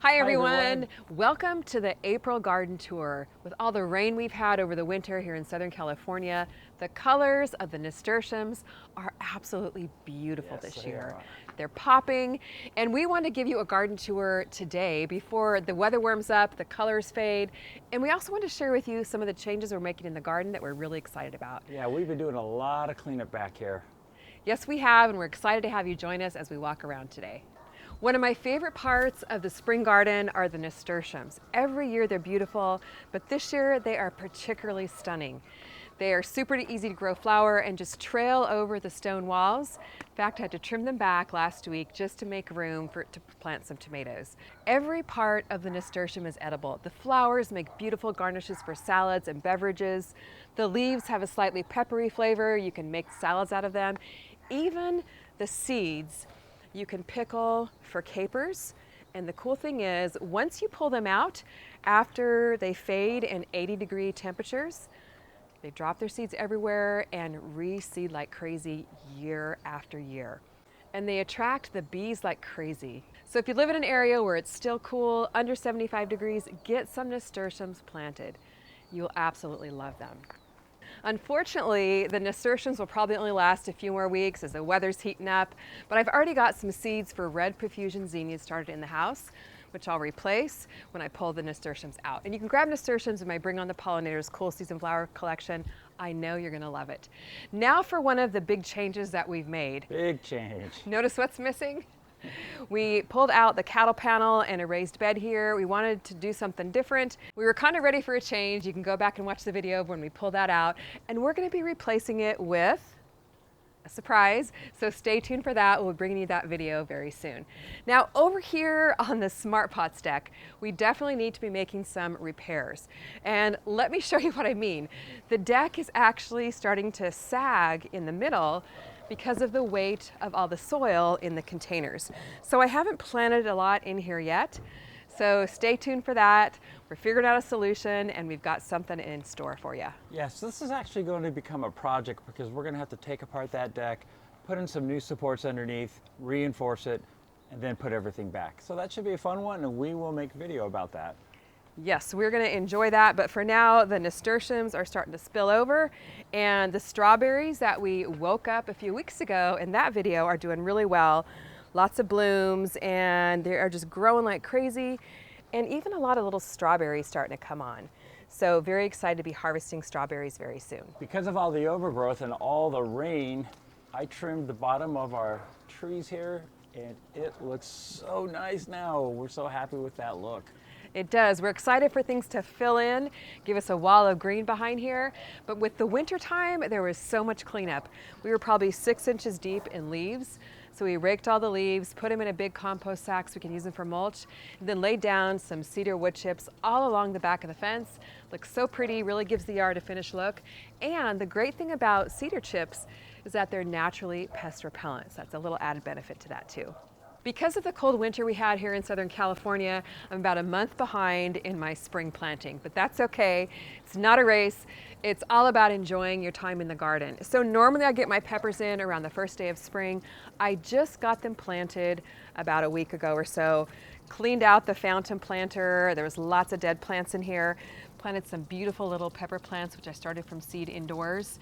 Hi everyone. Welcome to the April garden tour. With all the rain we've had over the winter here in Southern California, the colors of the nasturtiums are absolutely beautiful this year. They're popping, and we want to give you a garden tour today before the weather warms up, the colors fade, and we also want to share with you some of the changes we're making in the garden that we're really excited about. Yeah, we've been doing a lot of cleanup back here. Yes, we have, and we're excited to have you join us as we walk around today. One of my favorite parts of the spring garden are the nasturtiums. Every year they're beautiful, but this year they are particularly stunning. They are super easy to grow flower and just trail over the stone walls. In fact, I had to trim them back last week just to make room to plant some tomatoes. Every part of the nasturtium is edible. The flowers make beautiful garnishes for salads and beverages. The leaves have a slightly peppery flavor. You can make salads out of them. Even the seeds you can pickle for capers. And the cool thing is, once you pull them out, after they fade in 80-degree temperatures, they drop their seeds everywhere and reseed like crazy year after year. And they attract the bees like crazy. So if you live in an area where it's still cool, under 75 degrees, get some nasturtiums planted. You'll absolutely love them. Unfortunately, the nasturtiums will probably only last a few more weeks as the weather's heating up, but I've already got some seeds for red profusion zinnias started in the house, which I'll replace when I pull the nasturtiums out. And you can grab nasturtiums in my Bring on the Pollinators Cool Season Flower collection. I know you're gonna love it. Now for one of the big changes that we've made. Big change. Notice what's missing? We pulled out the cattle panel and a raised bed here. We wanted to do something different. We were kind of ready for a change. You can go back and watch the video of when we pulled that out. And we're going to be replacing it with a surprise. So stay tuned for that. We'll be bringing you that video very soon. Now over here on the Smart Pots deck, we definitely need to be making some repairs. And let me show you what I mean. The deck is actually starting to sag in the middle because of the weight of all the soil in the containers. So I haven't planted a lot in here yet. So stay tuned for that. We're figuring out a solution and we've got something in store for you. Yes, this is actually going to become a project because we're going to have to take apart that deck, put in some new supports underneath, reinforce it, and then put everything back. So that should be a fun one, and we will make a video about that. Yes, we're going to enjoy that, but for now the nasturtiums are starting to spill over, and the strawberries that we woke up a few weeks ago in that video are doing really well. Lots of blooms, and they are just growing like crazy, and even a lot of little strawberries starting to come on. So very excited to be harvesting strawberries very soon. Because of all the overgrowth and all the rain, I trimmed the bottom of our trees here, and it looks so nice now. We're so happy with that look. It does. We're excited for things to fill in, give us a wall of green behind here. But with the winter time, there was so much cleanup. We were probably 6 inches deep in leaves. So we raked all the leaves, put them in a big compost sack so we can use them for mulch, and then laid down some cedar wood chips all along the back of the fence. Looks so pretty, really gives the yard a finished look. And the great thing about cedar chips is that they're naturally pest repellent. So that's a little added benefit to that too. Because of the cold winter we had here in Southern California, I'm about a month behind in my spring planting, but that's okay. It's not a race. It's all about enjoying your time in the garden. So normally I get my peppers in around the first day of spring. I just got them planted about a week ago or so. Cleaned out the fountain planter. There was lots of dead plants in here. Planted some beautiful little pepper plants, which I started from seed indoors.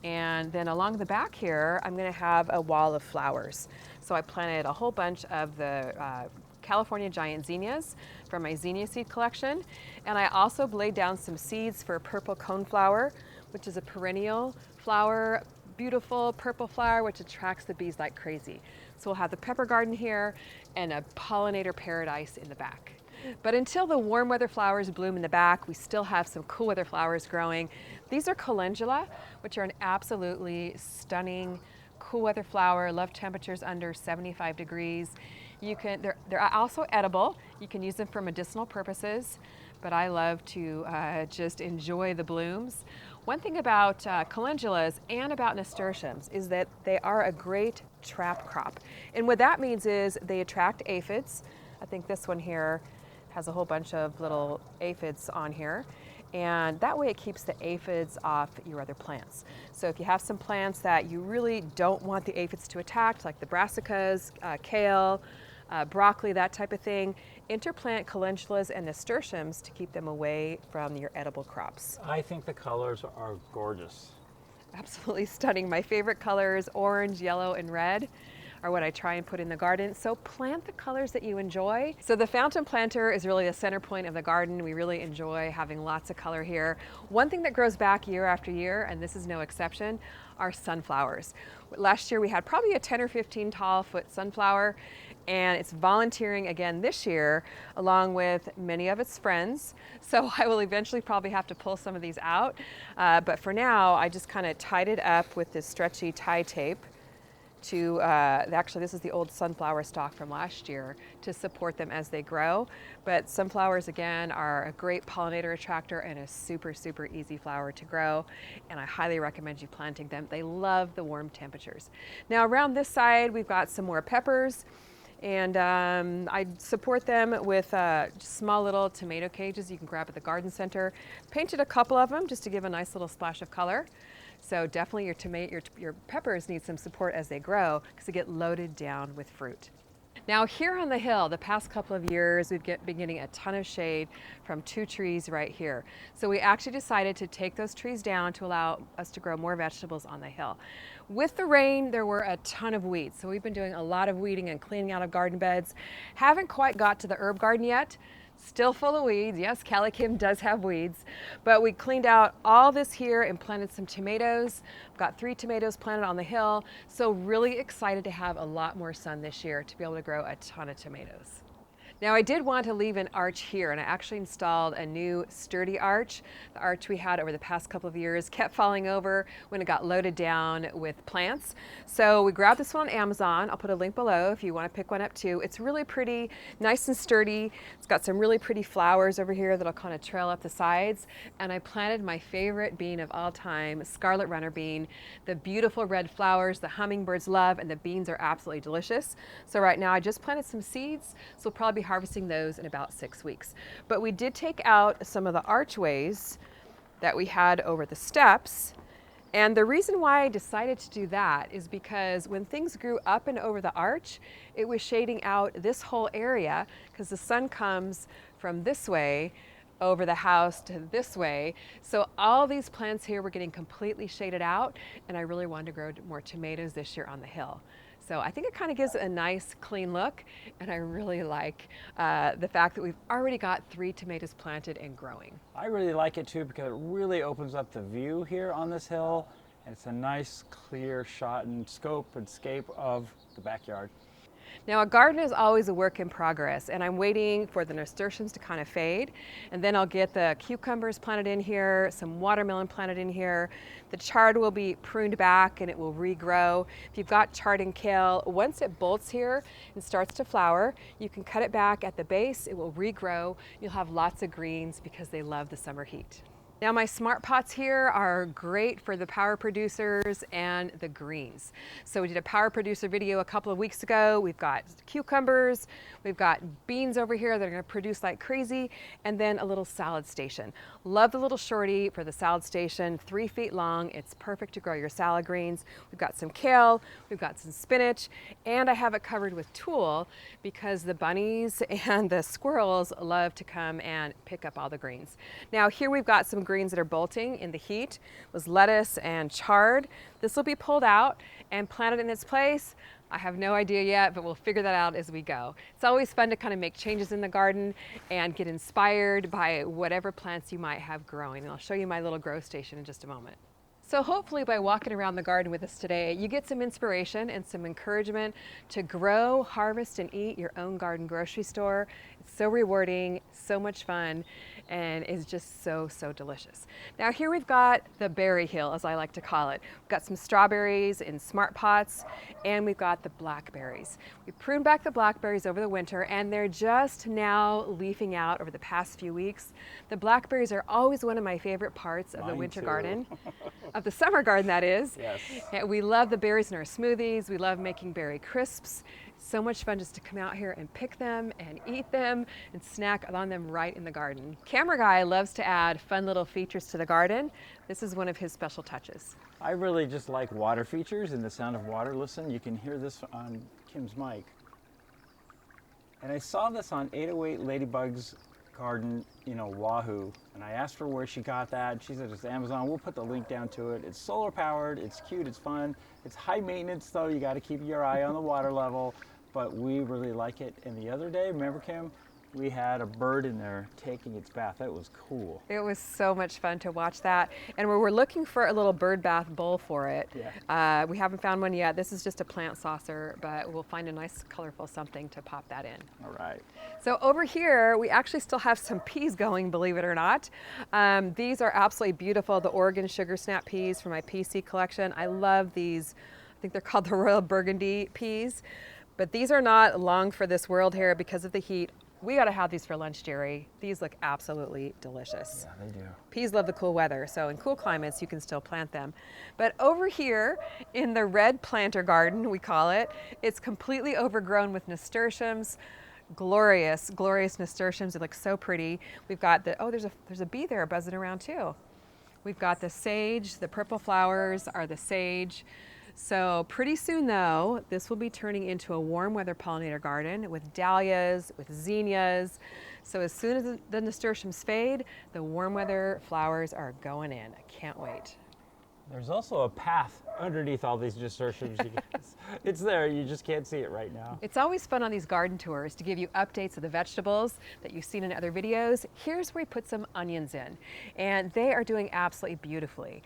And then along the back here, I'm gonna have a wall of flowers. So I planted a whole bunch of the California giant zinnias from my zinnia seed collection. And I also laid down some seeds for purple coneflower, which is a perennial flower, beautiful purple flower, which attracts the bees like crazy. So we'll have the pepper garden here and a pollinator paradise in the back. But until the warm weather flowers bloom in the back, we still have some cool weather flowers growing. These are calendula, which are an absolutely stunning cool weather flower. Love temperatures under 75 degrees. They're also edible. You can use them for medicinal purposes, but I love to just enjoy the blooms. One thing about calendulas and about nasturtiums is that they are a great trap crop. And what that means is they attract aphids. I think this one here has a whole bunch of little aphids on here. And that way it keeps the aphids off your other plants. So if you have some plants that you really don't want the aphids to attack, like the brassicas, kale, broccoli, that type of thing. Interplant calentulas and nasturtiums to keep them away from your edible crops. I think the colors are gorgeous. Absolutely stunning. My favorite colors, orange, yellow, and red, are what I try and put in the garden. So plant the colors that you enjoy. So the fountain planter is really the center point of the garden. We really enjoy having lots of color here. One thing that grows back year after year, and this is no exception, are sunflowers. Last year we had probably a 10 or 15 tall foot sunflower, and it's volunteering again this year along with many of its friends. So I will eventually probably have to pull some of these out. But for now, I just kind of tied it up with this stretchy tie tape to, actually this is the old sunflower stalk from last year, to support them as they grow. But sunflowers again are a great pollinator attractor and a super, super easy flower to grow. And I highly recommend you planting them. They love the warm temperatures. Now around this side, we've got some more peppers. And I support them with just small little tomato cages you can grab at the garden center. Painted a couple of them just to give a nice little splash of color. So definitely your peppers need some support as they grow because they get loaded down with fruit. Now here on the hill, the past couple of years, we've been getting a ton of shade from 2 trees right here. So we actually decided to take those trees down to allow us to grow more vegetables on the hill. With the rain, there were a ton of weeds. So we've been doing a lot of weeding and cleaning out of garden beds. Haven't quite got to the herb garden yet. Still full of weeds. Yes, CaliKim does have weeds, but we cleaned out all this here and planted some tomatoes. I've got 3 tomatoes planted on the hill, so really excited to have a lot more sun this year to be able to grow a ton of tomatoes. Now I did want to leave an arch here, and I actually installed a new sturdy arch. The arch we had over the past couple of years kept falling over when it got loaded down with plants. So we grabbed this one on Amazon. I'll put a link below if you want to pick one up too. It's really pretty, nice and sturdy. It's got some really pretty flowers over here that'll kind of trail up the sides. And I planted my favorite bean of all time, scarlet runner bean. The beautiful red flowers the hummingbirds love, and the beans are absolutely delicious. So right now I just planted some seeds, so we'll probably be harvesting those in about 6 weeks. But we did take out some of the archways that we had over the steps. And the reason why I decided to do that is because when things grew up and over the arch, it was shading out this whole area because the sun comes from this way over the house to this way. So all these plants here were getting completely shaded out, and I really wanted to grow more tomatoes this year on the hill. So I think it kind of gives it a nice clean look, and I really like the fact that we've already got 3 tomatoes planted and growing. I really like it too because it really opens up the view here on this hill, and it's a nice clear shot and scope and scape of the backyard. Now a garden is always a work in progress, and I'm waiting for the nasturtiums to kind of fade, and then I'll get the cucumbers planted in here, some watermelon planted in here. The chard will be pruned back and it will regrow. If you've got chard and kale, once it bolts here and starts to flower, you can cut it back at the base, it will regrow. You'll have lots of greens because they love the summer heat. Now my smart pots here are great for the power producers and the greens. So we did a power producer video a couple of weeks ago. We've got cucumbers, we've got beans over here that are going to produce like crazy, and then a little salad station. Love the little shorty for the salad station, 3 feet long. It's perfect to grow your salad greens. We've got some kale, we've got some spinach, and I have it covered with tulle because the bunnies and the squirrels love to come and pick up all the greens. Now here we've got some greens that are bolting in the heat, was lettuce and chard. This will be pulled out and planted in its place. I have no idea yet, but we'll figure that out as we go. It's always fun to kind of make changes in the garden and get inspired by whatever plants you might have growing. And I'll show you my little grow station in just a moment. So hopefully by walking around the garden with us today, you get some inspiration and some encouragement to grow, harvest, and eat your own garden grocery store. It's so rewarding, so much fun, and is just so, so delicious. Now here we've got the berry hill, as I like to call it. We've got some strawberries in smart pots, and we've got the blackberries. We pruned back the blackberries over the winter, and they're just now leafing out over the past few weeks. The blackberries are always one of my favorite parts of the winter garden. Of the summer garden, that is. Yes. We love the berries in our smoothies. We love making berry crisps. So much fun just to come out here and pick them and eat them and snack on them right in the garden. Camera Guy loves to add fun little features to the garden. This is one of his special touches. I really just like water features and the sound of water. Listen, you can hear this on Kim's mic. And I saw this on 808 Ladybug's garden, Wahoo. And I asked her where she got that. She said it's Amazon. We'll put the link down to it. It's solar powered, it's cute, it's fun. It's high maintenance though. You got to keep your eye on the water level, but we really like it. And the other day, remember Kim, we had a bird in there taking its bath. That was cool. It was so much fun to watch that. And we're looking for a little bird bath bowl for it. Yeah. We haven't found one yet. This is just a plant saucer, but we'll find a nice colorful something to pop that in. All right. So over here, we actually still have some peas going, believe it or not. These are absolutely beautiful, the Oregon Sugar Snap peas from my pea seed collection. I love these. I think they're called the Royal Burgundy peas. But these are not long for this world here because of the heat. We got to have these for lunch, Jerry. These look absolutely delicious. Yeah, they do. Peas love the cool weather, so in cool climates, you can still plant them. But over here in the red planter garden, we call it, it's completely overgrown with nasturtiums. Glorious, glorious nasturtiums. They look so pretty. We've got the, oh, there's a bee there buzzing around too. We've got the sage, the purple flowers are the sage. So pretty soon though, this will be turning into a warm weather pollinator garden with dahlias, with zinnias. So as soon as the nasturtiums fade, the warm weather flowers are going in. I can't wait. There's also a path underneath all these nasturtiums. It's there, you just can't see it right now. It's always fun on these garden tours to give you updates of the vegetables that you've seen in other videos. Here's where we put some onions in, and they are doing absolutely beautifully.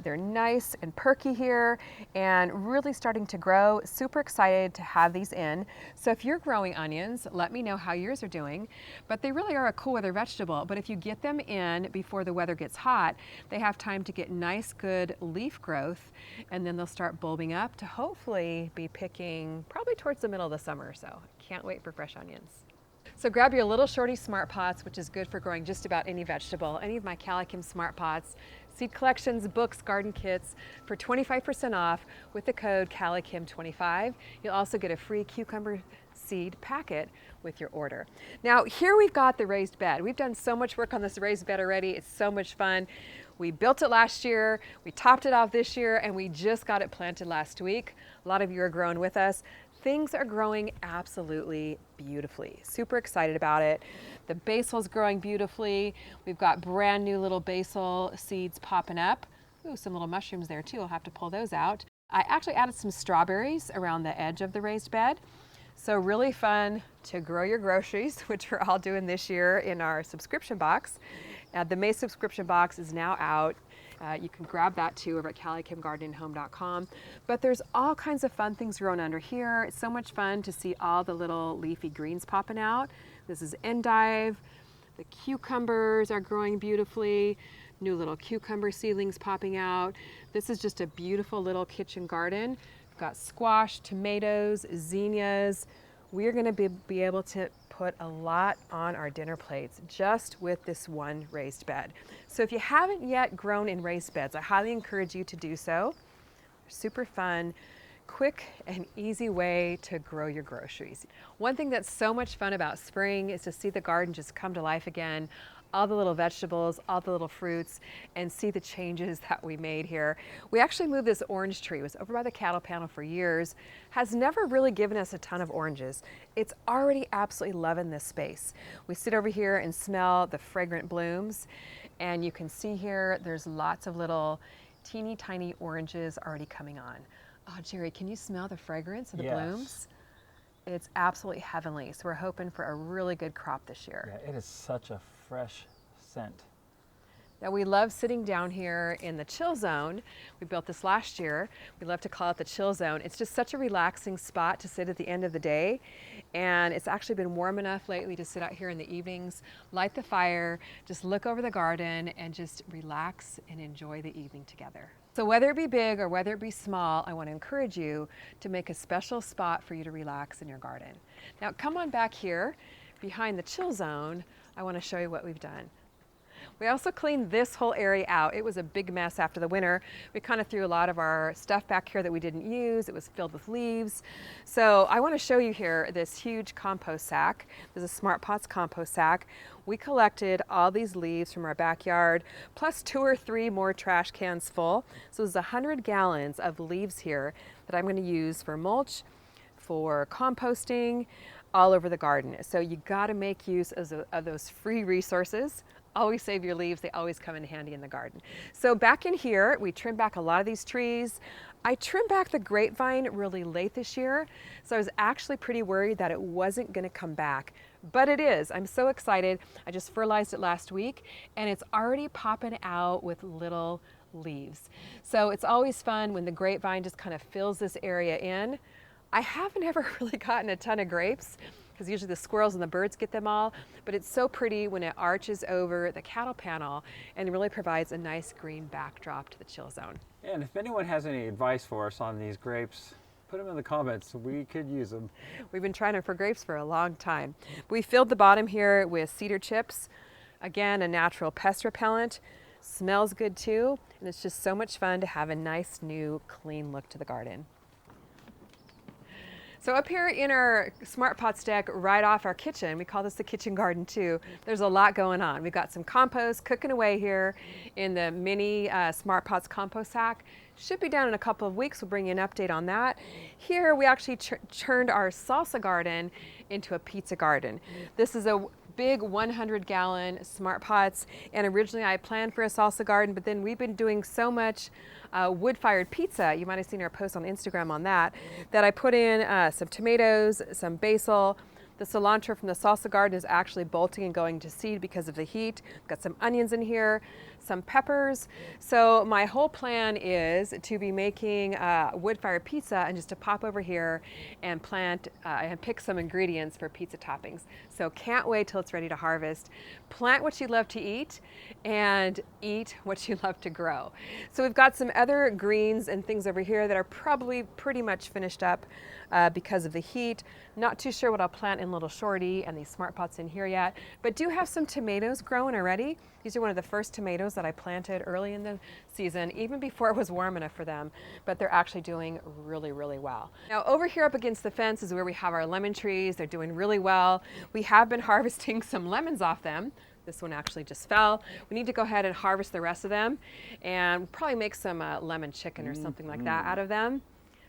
They're nice and perky here and really starting to grow. Super excited to have these in. So if you're growing onions, let me know how yours are doing. But they really are a cool weather vegetable. But if you get them in before the weather gets hot, they have time to get nice, good leaf growth, and then they'll start bulbing up to hopefully be picking probably towards the middle of the summer. So can't wait for fresh onions. So grab your little shorty smart pots, which is good for growing just about any vegetable, any of my CaliKim smart pots, seed collections, books, garden kits for 25% off with the code CaliKim25. You'll also get a free cucumber seed packet with your order. Now here we've got the raised bed. We've done so much work on this raised bed already. It's so much fun. We built it last year, we topped it off this year, and we just got it planted last week. A lot of you are growing with us. Things are growing absolutely beautifully. Super excited about it. The basil's growing beautifully. We've got brand new little basil seeds popping up. Ooh, some little mushrooms there too. I'll have to pull those out. I actually added some strawberries around the edge of the raised bed. So really fun to grow your groceries, which we're all doing this year in our subscription box. The May subscription box is now out. You can grab that too over at CaliKimGardenandHome.com. But there's all kinds of fun things growing under here. It's so much fun to see all the little leafy greens popping out. This is endive. The cucumbers are growing beautifully. New little cucumber seedlings popping out. This is just a beautiful little kitchen garden. We've got squash, tomatoes, zinnias. We're going to be able to put a lot on our dinner plates just with this one raised bed. So if you haven't yet grown in raised beds, I highly encourage you to do so. Super fun, quick and easy way to grow your groceries. One thing that's so much fun about spring is to see the garden just come to life again. All the little vegetables, all the little fruits, and see the changes that we made here. We actually moved this orange tree. It was over by the cattle panel for years, has never really given us a ton of oranges. It's already absolutely loving this space. We sit over here and smell the fragrant blooms, and you can see here there's lots of little teeny tiny oranges already coming on. Oh, Jerry, can you smell the fragrance of the blooms? It's absolutely heavenly. So we're hoping for a really good crop this year. Yeah, it is such a fresh scent. Now we love sitting down here in the chill zone. We built this last year. We love to call it the chill zone. It's just such a relaxing spot to sit at the end of the day. And it's actually been warm enough lately to sit out here in the evenings, light the fire, just look over the garden and just relax and enjoy the evening together. So whether it be big or whether it be small, I want to encourage you to make a special spot for you to relax in your garden. Now come on back here behind the chill zone. I want to show you what we've done. We also cleaned this whole area out. It was a big mess after the winter. We kind of threw a lot of our stuff back here that we didn't use. It was filled with leaves. So I want to show you here this huge compost sack. This is a Smart Pots compost sack. We collected all these leaves from our backyard, plus 2 or 3 more trash cans full. So there's 100 gallons of leaves here that I'm going to use for mulch, for composting, all over the garden. So you gotta make use of those free resources. Always save your leaves, they always come in handy in the garden. So back in here, we trimmed back a lot of these trees. I trimmed back the grapevine really late this year, so I was actually pretty worried that it wasn't gonna come back, but it is. I'm so excited. I just fertilized it last week, and it's already popping out with little leaves. So it's always fun when the grapevine just kind of fills this area in. I haven't ever really gotten a ton of grapes, because usually the squirrels and the birds get them all, but it's so pretty when it arches over the cattle panel and really provides a nice green backdrop to the chill zone. And if anyone has any advice for us on these grapes, put them in the comments. We could use them. We've been trying for grapes for a long time. We filled the bottom here with cedar chips. Again, a natural pest repellent. Smells good too, and it's just so much fun to have a nice, new, clean look to the garden. So up here in our Smart Pots deck right off our kitchen, we call this the kitchen garden too, there's a lot going on. We've got some compost cooking away here in the mini Smart Pots compost sack. Should be down in a couple of weeks. We'll bring you an update on that. Here we actually turned our salsa garden into a pizza garden. This is a big 100-gallon Smart Pots, and originally I planned for a salsa garden, but then we've been doing so much wood-fired pizza, you might have seen our post on Instagram on that, that I put in some tomatoes, some basil. The cilantro from the salsa garden is actually bolting and going to seed because of the heat. Got some onions in here, some peppers. So my whole plan is to be making wood-fired pizza and just to pop over here and plant and pick some ingredients for pizza toppings. So can't wait till it's ready to harvest. Plant what you love to eat and eat what you love to grow. So we've got some other greens and things over here that are probably pretty much finished up because of the heat. Not too sure what I'll plant in Little Shorty and these Smart Pots in here yet, but do have some tomatoes growing already. These are one of the first tomatoes that I planted early in the season, even before it was warm enough for them, but they're actually doing really, really well. Now over here up against the fence is where we have our lemon trees. They're doing really well. We have been harvesting some lemons off them. This one actually just fell. We need to go ahead and harvest the rest of them and probably make some lemon chicken or something like that out of them.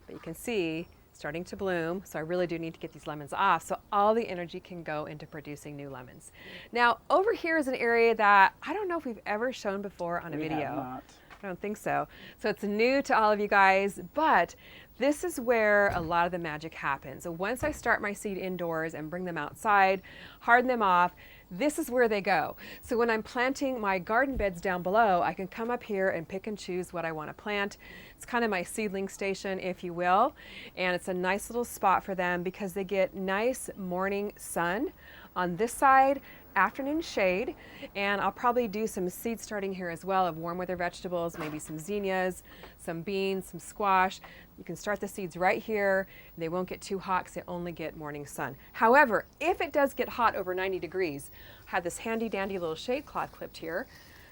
But you can see starting to bloom, so I really do need to get these lemons off so all the energy can go into producing new lemons. Now over here is an area that I don't know if we've ever shown before on a video. We have not. I don't think so. So it's new to all of you guys, but this is where a lot of the magic happens. So once I start my seed indoors and bring them outside, harden them off, this is where they go. So when I'm planting my garden beds down below, I can come up here and pick and choose what I want to plant. It's kind of my seedling station, if you will, and it's a nice little spot for them because they get nice morning sun on this side, afternoon shade, and I'll probably do some seed starting here as well of warm weather vegetables, maybe some zinnias, some beans, some squash. You can start the seeds right here. They won't get too hot because they only get morning sun. However, if it does get hot over 90 degrees, I have this handy dandy little shade cloth clipped here,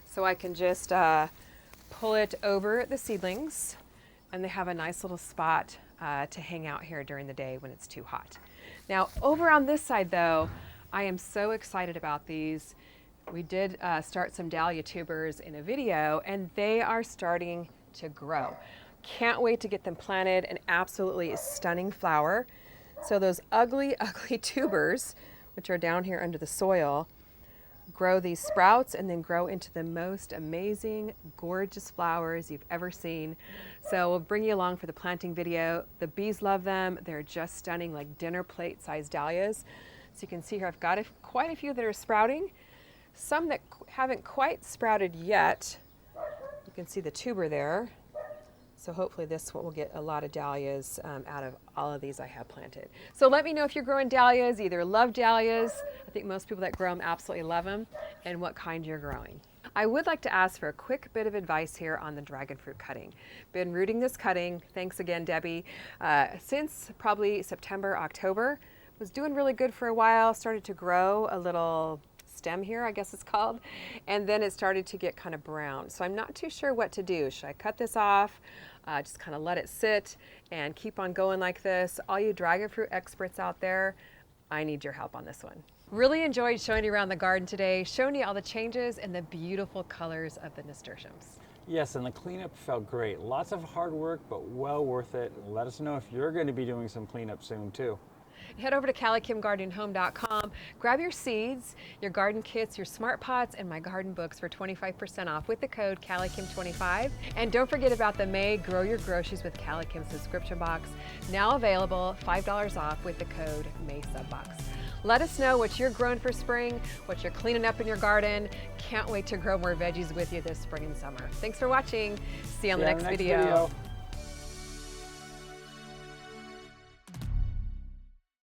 so I can just pull it over the seedlings, and they have a nice little spot to hang out here during the day when it's too hot. Now over on this side though, I am so excited about these. We did start some dahlia tubers in a video, and they are starting to grow. Can't wait to get them planted. An absolutely stunning flower. So those ugly, ugly tubers, which are down here under the soil, grow these sprouts and then grow into the most amazing, gorgeous flowers you've ever seen. So we'll bring you along for the planting video. The bees love them. They're just stunning, like dinner plate sized dahlias. So you can see here I've got quite a few that are sprouting, some that haven't quite sprouted yet. You can see the tuber there. So hopefully this one will get a lot of dahlias out of all of these I have planted. So let me know if you're growing dahlias, either love dahlias, I think most people that grow them absolutely love them, and what kind you're growing. I would like to ask for a quick bit of advice here on the dragon fruit cutting. Been rooting this cutting, thanks again Debbie, since probably September, October. Was doing really good for a while, started to grow a little stem here, I guess it's called, and then it started to get kind of brown. So I'm not too sure what to do. Should I cut this off, just kind of let it sit and keep on going like this? All you dragon fruit experts out there, I need your help on this one. Really enjoyed showing you around the garden today, showing you all the changes and the beautiful colors of the nasturtiums. Yes, and the cleanup felt great. Lots of hard work, but well worth it. Let us know if you're going to be doing some cleanup soon too. Head over to CaliKimGardenHome.com, grab your seeds, your garden kits, your smart pots, and my garden books for 25% off with the code CaliKim25. And don't forget about the May Grow Your Groceries with CaliKim subscription box, now available $5 off with the code MAYSUBBOX. Let us know what you're growing for spring, what you're cleaning up in your garden. Can't wait to grow more veggies with you this spring and summer. Thanks for watching. See you on the next video.